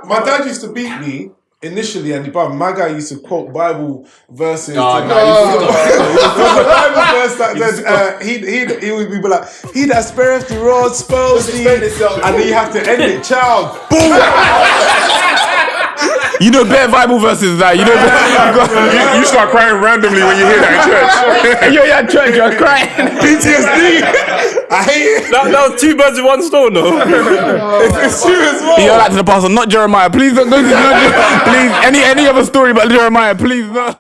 My dad used to beat me initially, and my guy used to quote Bible verses. Bible verse that he would be like, "He that spareth the rod spoils thee," and then you have to end it, child. Boom. You know bare Bible verses that you start crying randomly when you hear that in church. You're at church, you're crying. PTSD. I hate it. That was 2 birds with 1 stone, though. It's true as well. You're like to the pastor, not Jeremiah. Please don't go to please. Any other story but Jeremiah, please no.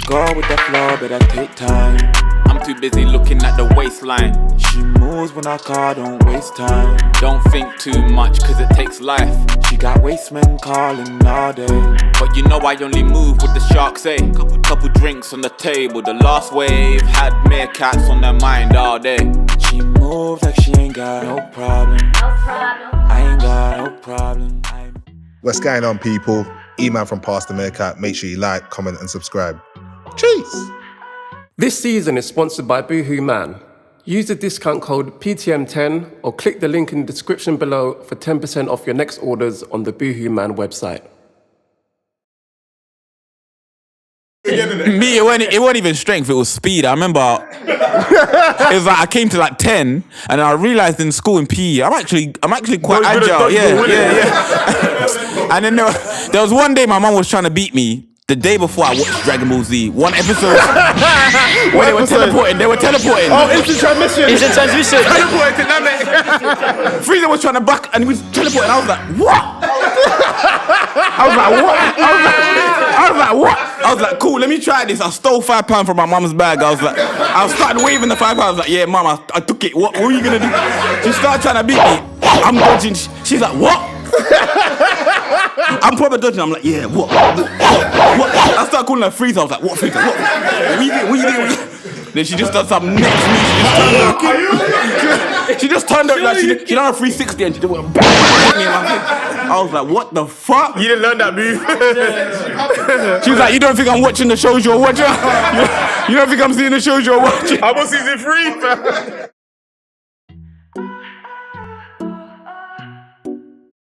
Go with the flow, but I take time. I'm too busy looking at the waistline. She moves when I call, don't waste time. Don't think too much, cause it takes life. She got wastemen calling all day. But you know I only move with the sharks, eh? Couple drinks on the table. The last wave had Meerkats on their mind all day. She moves like she ain't got no problem. I ain't got no problem. What's going on, people? Eman from Pastor Meerkat. Make sure you like, comment, and subscribe. Cheers! This season is sponsored by Boohoo Man. Use the discount code PTM10 or click the link in the description below for 10% off your next orders on the Boohoo Man website. Me, it wasn't even strength, it was speed. I remember it was like I came to like 10 and I realized in school in PE, I'm actually quite agile. Yeah. And then there was one day my mum was trying to beat me. The day before I watched Dragon Ball Z, one episode where they were teleporting. Oh, instant transmission. Teleporting to Namek. Frieza was trying to back and he was teleporting. I was like, what? I was like, cool, let me try this. I stole £5 from my mum's bag. I was starting waving the £5. I was like, yeah, mum, I took it. What are you gonna do? She started trying to beat me. I'm dodging. She's like, what? I'm probably dodging. I'm like, yeah, what? I started calling her Frieza. I was like, what Frieza? What you doing? Then she just done some next me. She just turned up like she done a 360 and she just went bang me in my face. I was like, what the fuck? You didn't learn that move. She was like, you don't think I'm watching the shows you're watching? You don't think I'm seeing the shows you're watching? I'm on season 3.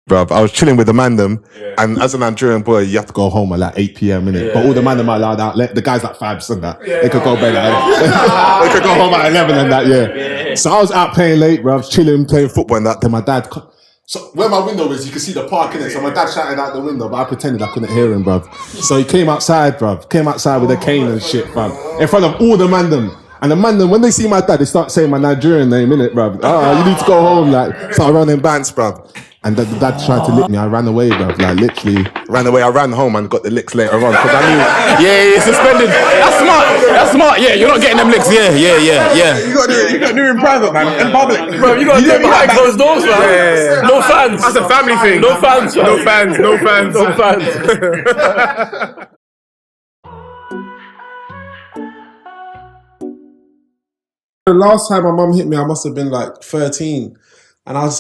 Bruv, I was chilling with the man them, and as a Nigerian boy, you have to go home at like 8 p.m. innit? But all the man them are allowed out. The guys like 5 and that. They could go bed at they could go home at 11 and that, yeah. So I was out playing late, bruv, chilling, playing football and that. Then my dad, so where my window is, you can see the park in it. So my dad shouted out the window, but I pretended I couldn't hear him, bruv. So he came outside, bruv. Came outside with a cane and shit, fam, in front of all the man them. And the man them, when they see my dad, they start saying my Nigerian name, innit, bruv. You need to go home, like, start running bants, bruv. And the dad tried to lick me. I ran away, bruv. Like, literally ran away. I ran home and got the licks later on. Because I knew. Yeah, suspended. That's smart. Yeah, you're not getting them licks. Yeah. You got to do it in private, man. In public. Bro, you got to do it behind closed doors, man. Yeah. No fans. That's a family thing. No fans. No fans. The last time my mum hit me, I must have been like 13. And I was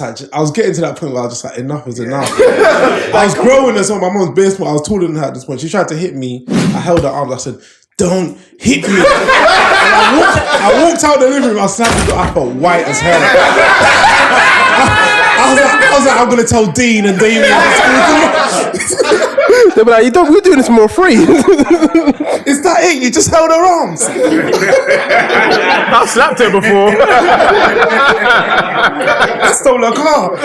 getting to that point where I was just like, enough is enough. I was growing as well. My mum's basement, I was taller than her at this point. She tried to hit me. I held her arms. I said, don't hit me. And I walked out the living room. I snapped the door. I felt white as hell. I was like, I'm going to tell Dean and Damien. They'll be like, we're doing this more free. Is that it? You just held her arms? I've slapped her before. I stole her car.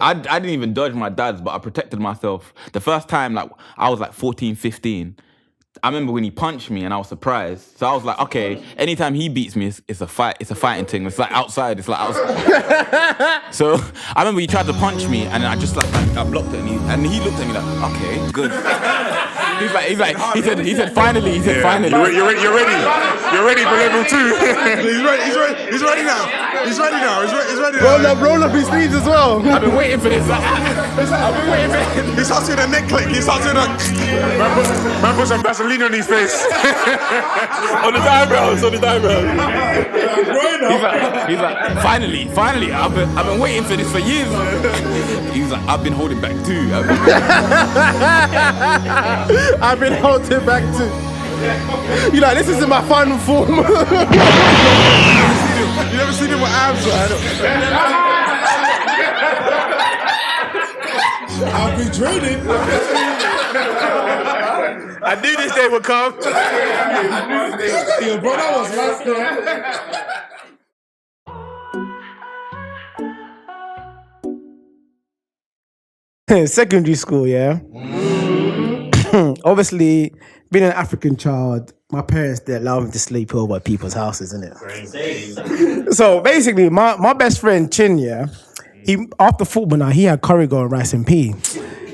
I didn't even dodge my dad's, but I protected myself. The first time, like, I was like 14, 15. I remember when he punched me and I was surprised. So I was like, okay, anytime he beats me, it's a fight. It's a fighting thing. It's like outside. It's like outside. So I remember he tried to punch me and I just like I blocked it and he looked at me like, okay, good. He said finally. You're ready for level 2. He's ready now. Roll up his sleeves as well. I've been waiting for this. He starts with a neck click. He starts with a... Man put some Vaseline on his face. On the eyebrows. He's like, finally. I've been waiting for this for years. He's like, I've been holding back too. I've been holding back too. You know, this is in my final form. You never seen him with abs, right? I've been training. I knew this day would come. Yo, bro, that was last night. Secondary school, yeah. Obviously, being an African child, my parents didn't allow me to sleep over at people's houses, innit? So basically, my best friend Chin, yeah, he after football now, he had curry and rice and pea.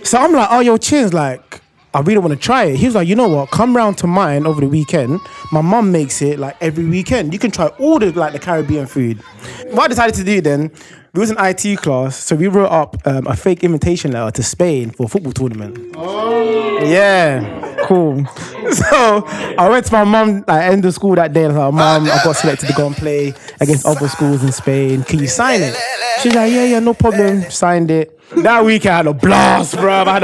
So I'm like, oh, yo, Chin's like, I really want to try it. He was like, you know what? Come round to mine over the weekend. My mum makes it like every weekend. You can try all the like the Caribbean food. What I decided to do then, we was in IT class, so we wrote up a fake invitation letter to Spain for a football tournament. Oh. Yeah, cool. So I went to my mum at end of school that day and I was like, Mum, I got selected to go and play against other schools in Spain. Can you sign it? She's like, yeah, no problem. Signed it. That week I had a blast, bro. I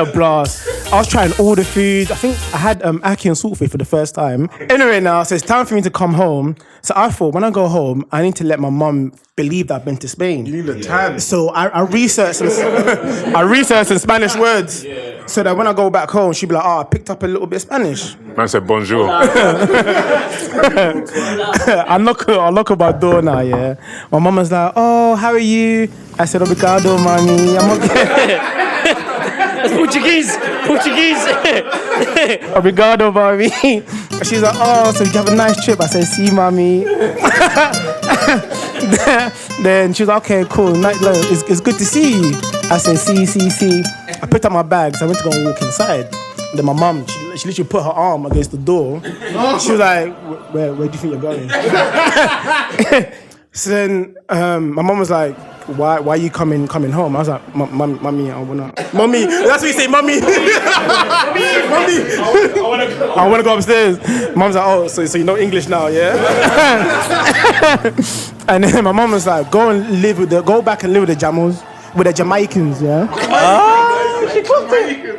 was trying all the foods. I think I had ackee and saltfish for the first time. Anyway, now, so it's time for me to come home. So I thought, when I go home, I need to let my mum believe that I've been to Spain. You need a time. So I researched some Spanish words. So that when I go back home, she'd be like, I picked up a little bit of Spanish. Man said bonjour. I knock on my door now, yeah. My mum was like, oh, how are you? I said, obrigado, mommy. I'm okay. That's Portuguese. Obrigado, mommy. She's like, oh, so did you have a nice trip? I said, see, mommy. Then she was like, okay, cool. It's good to see you. I said, see. I picked up my bags. I went to go and walk inside. Then my mum, she literally put her arm against the door. She was like, where do you think you're going? So then my mum was like, why are you coming home? I was like, mommy, I wanna. Mommy, that's what you say, mommy. Mommy. I wanna go upstairs. Mom's like, oh, so you know English now, yeah? And then my mom was like, go back and live with the Jamos, with the Jamaicans, yeah?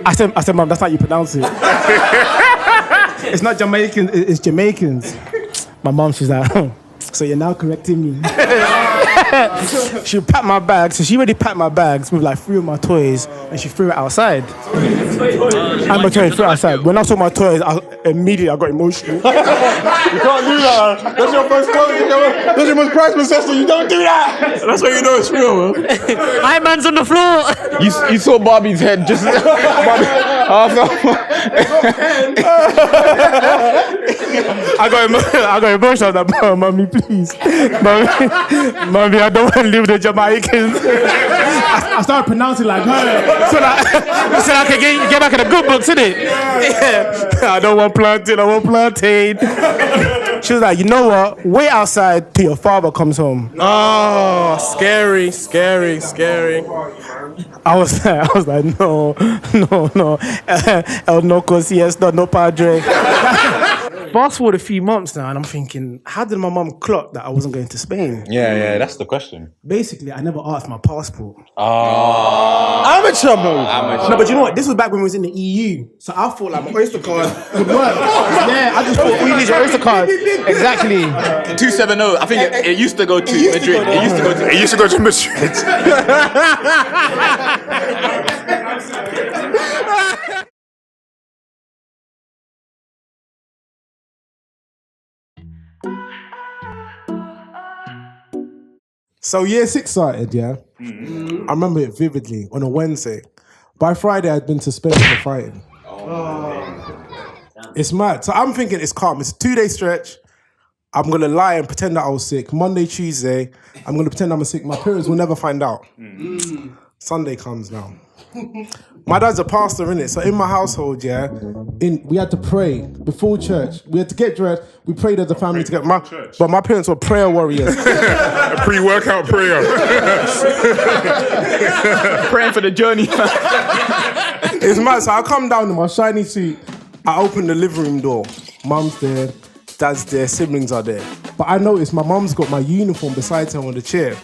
I said, Mom, that's how you pronounce it. It's not Jamaicans, it's Jamaicans. My mom, she's like, so you're now correcting me. She packed my bags, so she already packed my bags with like 3 of my toys, and she threw it outside. And my toys threw it outside. When I saw my toys, immediately I got emotional. You can't do that. That's your first clothing. That's your most prized possession. You don't do that. That's when you know it's real, man. Iron Man's on the floor. You saw Barbie's head just. I got emotional. I was like, mommy, please. Mommy, I don't want to live with the Jamaicans. I started pronouncing like her. So I can get back in the good books, innit? Yeah. I don't want plantain, I want plantain. She was like, you know what? Wait outside till your father comes home. Oh, scary. I was like, no. El Noco Siesta, no padre. Fast forward a few months now, and I'm thinking, how did my mum clock that I wasn't going to Spain? Yeah, that's the question. Basically, I never asked my passport. Oh. Amateur mode. No, but you know what? This was back when we was in the EU. So I thought like my Oyster card would work. Yeah, I just thought, you need your Oyster card. Exactly. 270. I think it used to go to Madrid. It used to go to Madrid. So year 6 started, yeah? I remember it vividly on a Wednesday. By Friday, I'd been to Spain for fighting. It's mad. So I'm thinking it's calm. It's a 2-day stretch. I'm going to lie and pretend that I was sick. Monday, Tuesday, I'm going to pretend I'm sick. My parents will never find out. Sunday comes now. My dad's a pastor, innit? So in my household, we had to pray before church. We had to get dressed. We prayed as a family together. But my parents were prayer warriors. A pre-workout prayer. Praying for the journey. It's mad. So I come down in my shiny suit. I open the living room door. Mum's there, dad's there, siblings are there. But I noticed my mum's got my uniform beside her on the chair.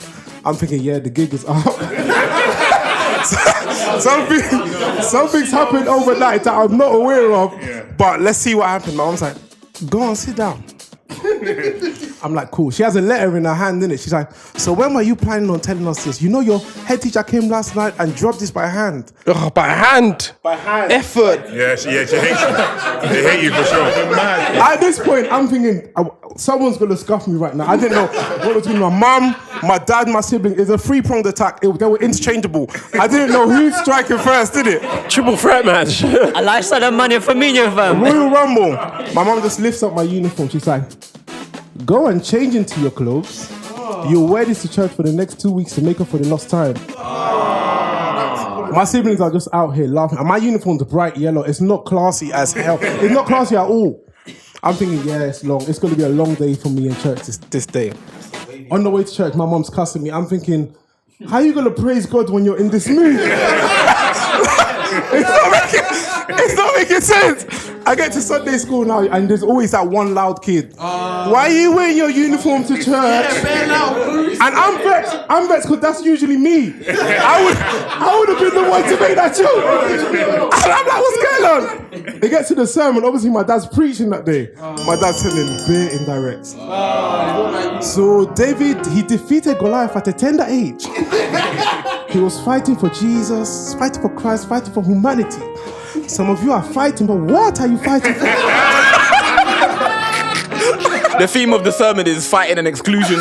I'm thinking, yeah, the gig is up. Something's happened overnight that I'm not aware of. Yeah. But let's see what happened. My mom's like, go on, sit down. I'm like, cool. She has a letter in her hand, innit? She's like, so when were you planning on telling us this? You know your head teacher came last night and dropped this by hand. Oh, by hand? By hand. Effort. Yeah, she hates you. They hate you for sure. At this point, I'm thinking, someone's going to scuff me right now. I didn't know what was between my mum, my dad, my sibling. It's a three-pronged attack. They were interchangeable. I didn't know who's striking first, did it? Triple threat match. A lifestyle of money for me, fam. Royal Rumble. My mum just lifts up my uniform. She's like, go and change into your clothes. You'll wear this to church for the next 2 weeks to make up for the lost time. My siblings are just out here laughing. And my uniform's bright yellow. It's not classy as hell. It's not classy at all. I'm thinking, yeah, it's long. It's going to be a long day for me in church this day. On the way to church, my mum's cussing me. I'm thinking, how are you going to praise God when you're in this mood? It's not making sense. I get to Sunday school now, and there's always that one loud kid. Why are you wearing your uniform to church? And I'm vexed because that's usually me. I would have been the one to make that joke. And I'm like, what's going on? They get to the sermon. Obviously, my dad's preaching that day. My dad's telling bare indirects. So David, he defeated Goliath at a tender age. He was fighting for Jesus, fighting for Christ, fighting for humanity. Some of you are fighting, but what are you fighting for? The theme of the sermon is fighting and exclusion.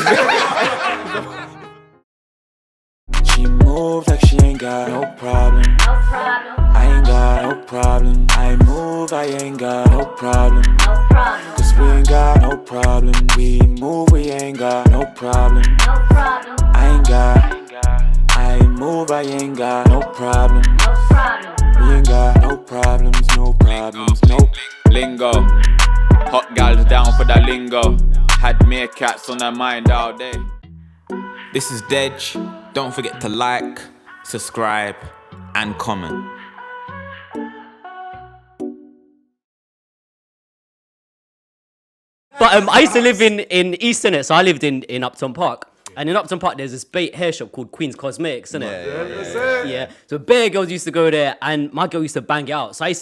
She move like she ain't got no problem. I ain't got no problem. I move, I ain't got no problem. Cause we ain't got no problem. We move, we ain't got no problem. I ain't got. I move, I ain't got no problem. We ain't got no problems, no. Lingo. Hot gals down for that lingo. Had Meerkats on her mind all day. This is Deji. Don't forget to like, subscribe, and comment. But I used to live in East, innit? So I lived in Upton Park. And in Upton Park, there's this bait hair shop called Queen's Cosmetics, isn't it? Yeah. So bare girls used to go there, and my girl used to bang it out. So I used to